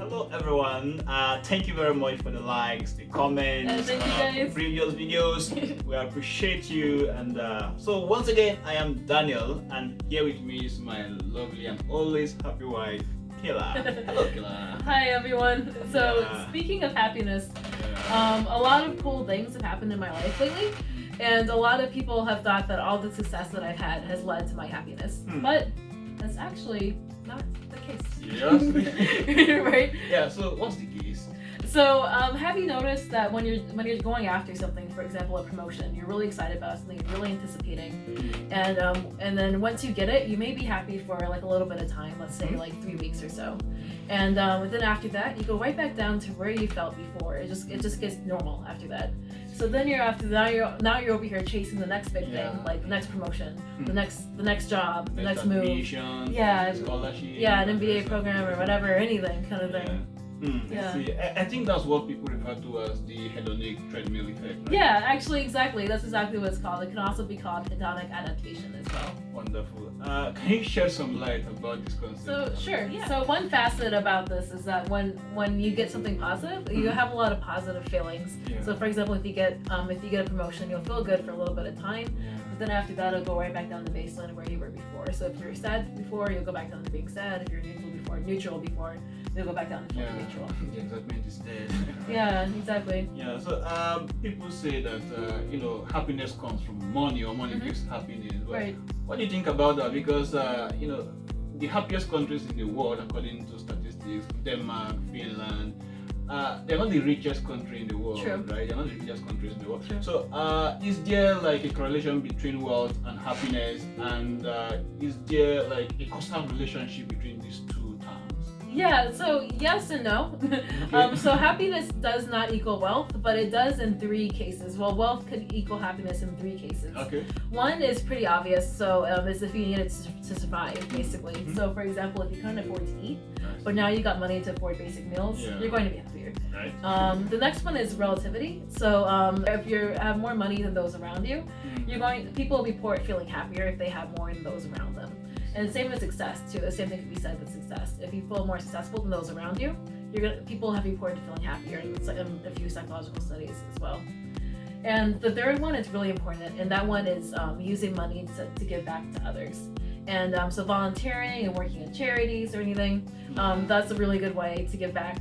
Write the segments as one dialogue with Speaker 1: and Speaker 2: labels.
Speaker 1: Hello everyone. Thank you very much for the likes, the comments
Speaker 2: Thank
Speaker 1: on
Speaker 2: you
Speaker 1: our
Speaker 2: guys.
Speaker 1: previous videos. We appreciate you. And so once again, I am Daniel, and here with me is my lovely and always happy wife, Kayla. Hello, Kayla.
Speaker 2: Hi everyone. So
Speaker 1: Yeah.
Speaker 2: speaking of happiness,
Speaker 1: Yeah.
Speaker 2: a lot of cool things have happened in my life lately, and a lot of people have thought that all the success that I've had has led to my happiness, but that's actually not the case.
Speaker 1: Yes.
Speaker 2: Right?
Speaker 1: Yeah. So what's the case?
Speaker 2: So have you noticed that when you're going after something, for example, a promotion, you're really excited about something, you're really anticipating, and then once you get it, you may be happy for like a little bit of time, let's say like 3 weeks or so, and then after that, you go right back down to where you felt before. It just gets normal after that. So then now you're over here chasing the next big thing, like the next promotion, the next job, the next move,
Speaker 1: Admission,
Speaker 2: yeah,
Speaker 1: scholarship,
Speaker 2: yeah, an MBA program or whatever, anything kind of thing.
Speaker 1: Yeah. See, I think that's what people refer to as the hedonic treadmill effect. Right?
Speaker 2: Yeah, actually, exactly. That's exactly what it's called. It can also be called hedonic adaptation as well.
Speaker 1: Wonderful. Can you shed some light about this concept?
Speaker 2: So sure. Yeah. So one facet about this is that when you get something positive, you have a lot of positive feelings.
Speaker 1: Yeah.
Speaker 2: So for example, if you get a promotion, you'll feel good for a little bit of time, but then after that, it'll go right back down to baseline where you were before. So if you were sad before, you'll go back down to being sad. If you're neutral before, you'll go back down to feeling neutral.
Speaker 1: The excitement is dead.
Speaker 2: Yeah, exactly.
Speaker 1: Yeah. So people say that happiness comes from money, or money gives happiness. But
Speaker 2: Right.
Speaker 1: what do you think about that? Because the happiest countries in the world, according to statistics, Denmark, Finland, they're not the richest country in the world,
Speaker 2: True.
Speaker 1: right? They're not the richest countries in the world.
Speaker 2: True.
Speaker 1: So, is there like a correlation between wealth and happiness, and is there like a causal relationship between these two terms?
Speaker 2: Yeah, so yes and no. So happiness does not equal wealth, but it does in 3 cases. Well, wealth could equal happiness in 3 cases.
Speaker 1: Okay.
Speaker 2: One is pretty obvious, so it's if you need it to survive, basically. So for example, if you can't afford to eat, but now you got money to afford basic meals, you're going to be happier.
Speaker 1: Right.
Speaker 2: The next one is relativity. So if you have more money than those around you, people will report feeling happier if they have more than those around them. And the same with success too. The same thing can be said with success. If you feel more successful than those around you, people have reported feeling happier in a few psychological studies as well. And the third one is really important, and that one is using money to give back to others. And so volunteering and working in charities or anything, that's a really good way to give back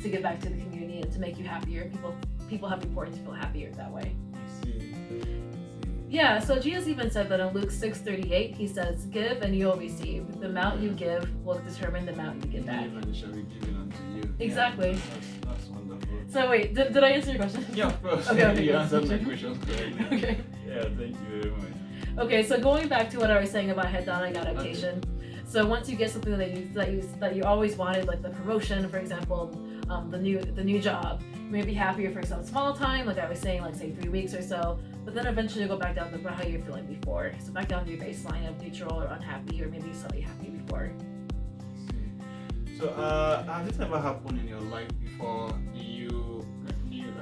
Speaker 2: to the community and to make you happier. People have reported to feel happier that way. Yeah, so Jesus even said that in Luke 6:38, he says, "Give and you'll receive. The amount you give will determine the amount you get back."
Speaker 1: Give and it shall be given unto you.
Speaker 2: Exactly.
Speaker 1: Yeah, that's wonderful.
Speaker 2: So wait, did I answer your question?
Speaker 1: Yeah, of course.
Speaker 2: Okay,
Speaker 1: You
Speaker 2: good.
Speaker 1: answered my questions correctly.
Speaker 2: Okay.
Speaker 1: Yeah, thank you very much.
Speaker 2: Okay, so going back to what I was saying about hedonic adaptation. So once you get something that you always wanted, like the promotion, for example, the new job, you may be happier for some small time, like I was saying, like say 3 weeks or so, but then eventually you'll go back down to how you're feeling before. So back down to your baseline of neutral or unhappy, or maybe slightly happy before.
Speaker 1: So, has this ever happened in your life before?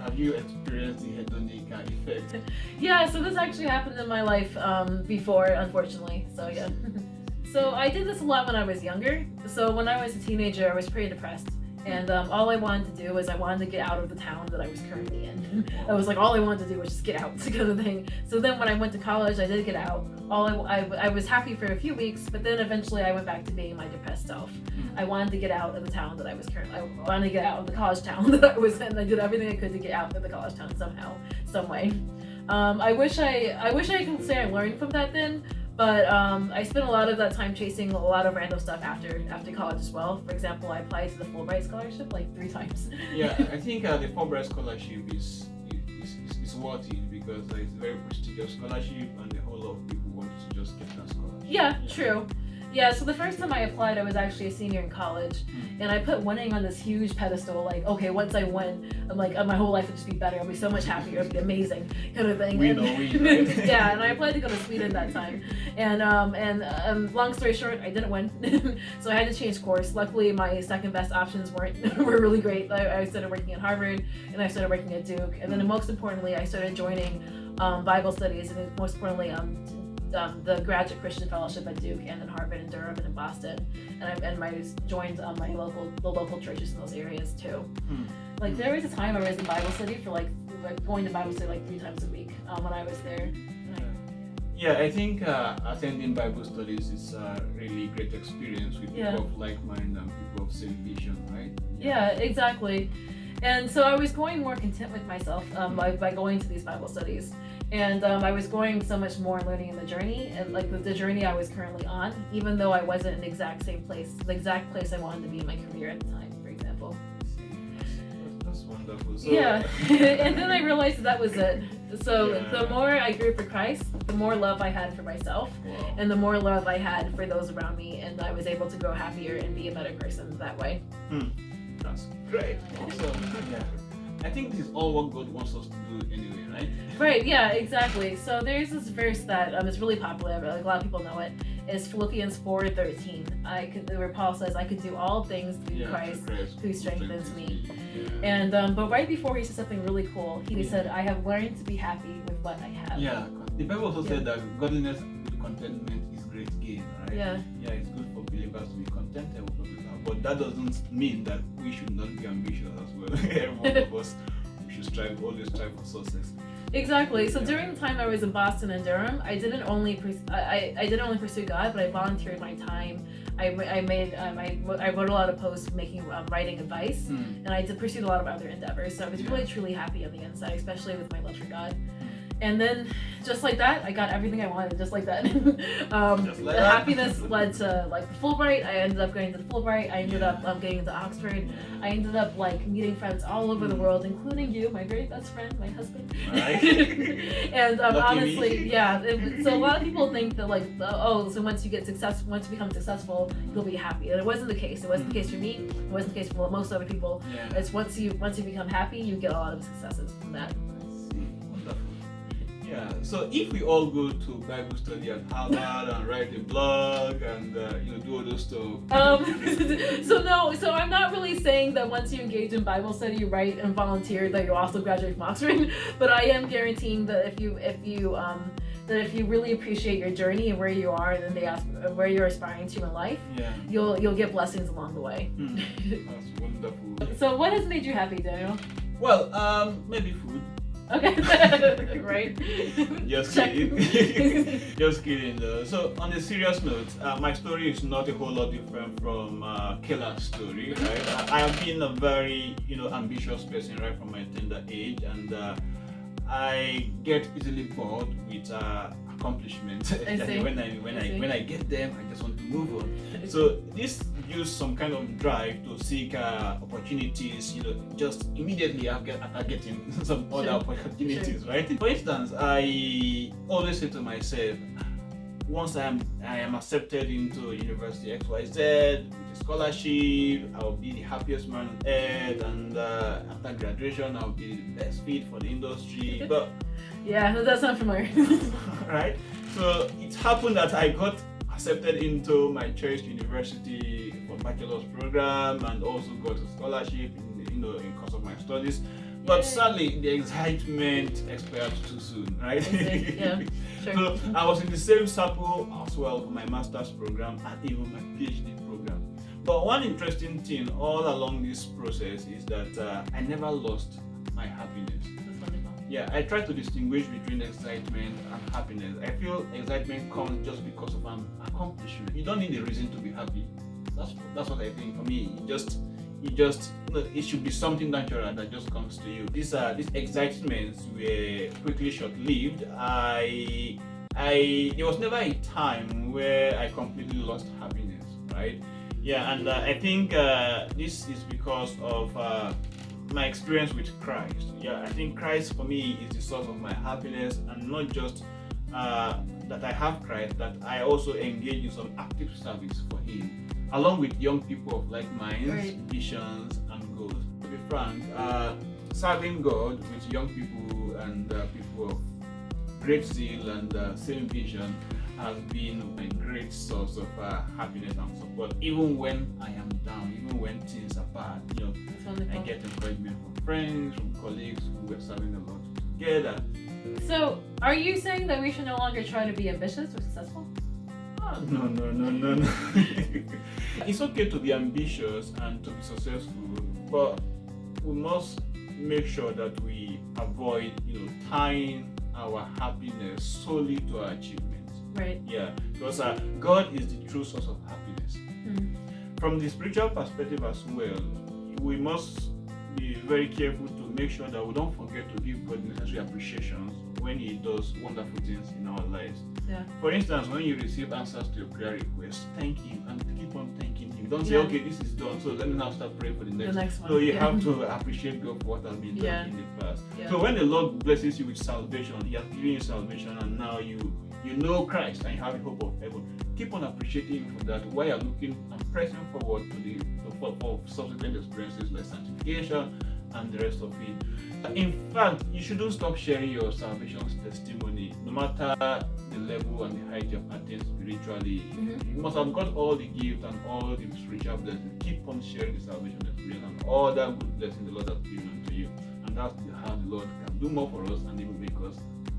Speaker 1: Have you experienced the hedonic effect?
Speaker 2: Yeah, so this actually happened in my life before, unfortunately. So yeah. So I did this a lot when I was younger. So when I was a teenager, I was pretty depressed. And all I wanted to do was I wanted to get out of the town that I was currently in. I was like, all I wanted to do was just get out, kind of thing. So then when I went to college, I did get out. I was happy for a few weeks, but then eventually I went back to being my depressed self. I wanted to get out of the town that I was currently. I wanted to get out of the college town that I was in. I did everything I could to get out of the college town somehow, some way. I wish I could say I learned from that then. But I spent a lot of that time chasing a lot of random stuff after college as well. For example, I applied to the Fulbright scholarship like 3 times.
Speaker 1: Yeah, I think the Fulbright scholarship is worth it because it's a very prestigious scholarship, and a whole lot of people want to just get that scholarship.
Speaker 2: Yeah, true. Yeah, so the first time I applied, I was actually a senior in college, and I put winning on this huge pedestal. Like, okay, once I win, I'm like, my whole life would just be better. I'll be so much happier. It'll be amazing, kind of thing.
Speaker 1: Win or win, right?
Speaker 2: Yeah, and I applied to go to Sweden that time, and long story short, I didn't win, so I had to change course. Luckily, my second best options were really great. I started working at Harvard, and I started working at Duke, and then most importantly, I started joining Bible studies, and most importantly, the Graduate Christian Fellowship at Duke and in Harvard and Durham and in Boston, and I joined the local churches in those areas too. Like there was a time I was in Bible study for like going to Bible study like 3 times a week when I was there.
Speaker 1: Yeah, I think attending Bible studies is a really great experience with people of like mind and people of same vision, right?
Speaker 2: Yeah, exactly. And so I was going more content with myself by going to these Bible studies. And I was going so much more learning in the journey, and like the journey I was currently on, even though I wasn't in the exact place I wanted to be in my career at the time, for example.
Speaker 1: That's wonderful. So,
Speaker 2: yeah, and then I realized that was it. So the more I grew for Christ, the more love I had for myself, and the more love I had for those around me, and I was able to grow happier and be a better person that way.
Speaker 1: That's great. Awesome. Yeah. I think this is all what God wants us to do anyway, right?
Speaker 2: Right, yeah, exactly. So there's this verse that is really popular, but like a lot of people know it. It's Philippians 4:13. Where Paul says, "I could do all things through Christ who strengthens me." And but right before he said something really cool, he said, "I have learned to be happy with what I have."
Speaker 1: Yeah, the Bible also said that godliness with contentment is great gain, right? Yeah, it's good for believers to be contented with what we have, but that doesn't mean that we should not be ambitious as well. Every one of us, we should always strive for success.
Speaker 2: Exactly. So during the time I was in Boston and Durham, I didn't only pursue God, but I volunteered my time. I wrote a lot of posts writing advice, and I pursued a lot of other endeavors. So I was really truly happy on the inside, especially with my love for God. And then, just like that, I got everything I wanted, just like that. The happiness led to like the Fulbright. I ended up going to the Fulbright. I ended up getting into Oxford. I ended up like meeting friends all over the world, including you, my very best friend, my husband.
Speaker 1: Right.
Speaker 2: And honestly, so a lot of people think that like, so once you become successful, you'll be happy. And it wasn't the case. It wasn't the case for me. It wasn't the case for most other people.
Speaker 1: Yeah.
Speaker 2: It's once you become happy, you get a lot of successes from that.
Speaker 1: Yeah, so if we all go to Bible study at Harvard and write a blog and do all those stuff.
Speaker 2: So I'm not really saying that once you engage in Bible study, write and volunteer, that you'll also graduate from Oxford. But I am guaranteeing that if you really appreciate your journey and where you are, and then where you're aspiring to in life, you'll get blessings along the way.
Speaker 1: That's wonderful.
Speaker 2: So what has made you happy, Daniel?
Speaker 1: Well, maybe food.
Speaker 2: Okay. Right.
Speaker 1: Just kidding. Just kidding though. So on a serious note, my story is not a whole lot different from Kayla's story, right? I have been a very ambitious person right from my tender age, and I get easily bored with accomplishments. When I get them, I just want to move on. So this gives some kind of drive to seek opportunities, just immediately after getting some other opportunities, right? For instance, I always say to myself, once I am accepted into University XYZ with a scholarship, I'll be the happiest man on earth, and after graduation, I'll be the best fit for the industry. But
Speaker 2: yeah, that sounds familiar.
Speaker 1: Right? So it happened that I got accepted into my cherished university for bachelor's program, and also got a scholarship in course of my studies. But sadly, the excitement expired too soon, right?
Speaker 2: Yeah, sure.
Speaker 1: So I was in the same circle as well for my master's program and even my PhD program. But one interesting thing all along this process is that I never lost my happiness.
Speaker 2: That's wonderful.
Speaker 1: Yeah, I try to distinguish between excitement and happiness. I feel excitement comes just because of an accomplishment. You don't need a reason to be happy. That's what I think. For me, it should be something natural that just comes to you. These excitements were quickly short-lived. There was never a time where I completely lost happiness, right? Yeah, and I think this is because of my experience with Christ. Yeah, I think Christ for me is the source of my happiness, and not just that I have Christ, that I also engage in some active service for Him, along with young people of like minds, visions, and goals. To be frank, serving God with young people and people of great zeal and same vision has been a great source of happiness and support. Even when I am down, even when things are bad, I get encouragement from friends, from colleagues who were serving the Lord together.
Speaker 2: So, are you saying that we should no longer try to be ambitious or successful?
Speaker 1: No. It's okay to be ambitious and to be successful, but we must make sure that we avoid, tying our happiness solely to our achievements.
Speaker 2: Right.
Speaker 1: Yeah, because God is the true source of happiness.
Speaker 2: Mm.
Speaker 1: From the spiritual perspective as well, we must be very careful to make sure that we don't forget to give God necessary appreciations when He does wonderful things in our lives.
Speaker 2: Yeah.
Speaker 1: For instance, when you receive answers to your prayer requests, thank Him and keep on thanking Him. Don't say,
Speaker 2: Yeah.
Speaker 1: okay, this is done, so let me now start praying for the next
Speaker 2: one.
Speaker 1: No, you
Speaker 2: Yeah.
Speaker 1: have to appreciate God for what has been done
Speaker 2: Yeah.
Speaker 1: in the past.
Speaker 2: Yeah.
Speaker 1: So when the Lord blesses you with salvation, He has given you salvation, and now you know Christ and you have the hope of heaven. Keep on appreciating Him for that while you're looking and pressing forward for subsequent experiences like sanctification and the rest of it. In fact, you shouldn't stop sharing your salvation's testimony, no matter the level and the height you have attained spiritually.
Speaker 2: Mm-hmm.
Speaker 1: You must have got all the gifts and all the spiritual blessings. Keep on sharing the salvation experience and all that good blessing the Lord has given unto you. And that's how the Lord can do more for us and even make us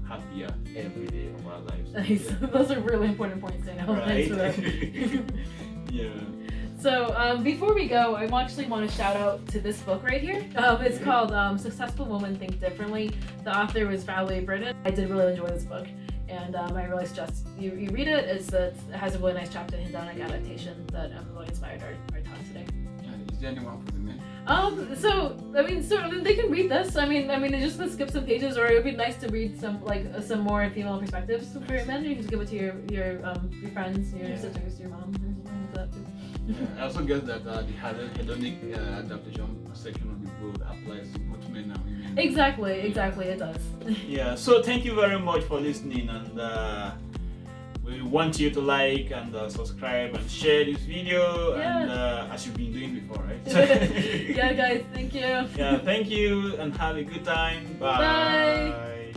Speaker 1: happier every day of our lives.
Speaker 2: Nice.
Speaker 1: Yeah.
Speaker 2: Those are really important points, Daniel. Thanks for that.
Speaker 1: Yeah.
Speaker 2: So before we go, I actually want to shout out to this book right here. It's called Successful Women Think Differently. The author was Valerie Britton. I did really enjoy this book, and I really suggest you read it. It has a really nice chapter in Hedonic Adaptation that really inspired our talk today.
Speaker 1: Is there anyone for the men?
Speaker 2: So they can read this. I mean, it's just to skip some pages, or it would be nice to read some more female perspectives for your men. You can just give it to your friends, your sisters, your mom, or something like that too.
Speaker 1: Yeah, I also guess that the hedonic adaptation section of the book applies to both men and women.
Speaker 2: Exactly, it does.
Speaker 1: Yeah, so thank you very much for listening, and we want you to like and subscribe and share this video, and as you've been doing before, right?
Speaker 2: Yeah, guys, thank you.
Speaker 1: Yeah, thank you, and have a good time. Bye.
Speaker 2: Bye.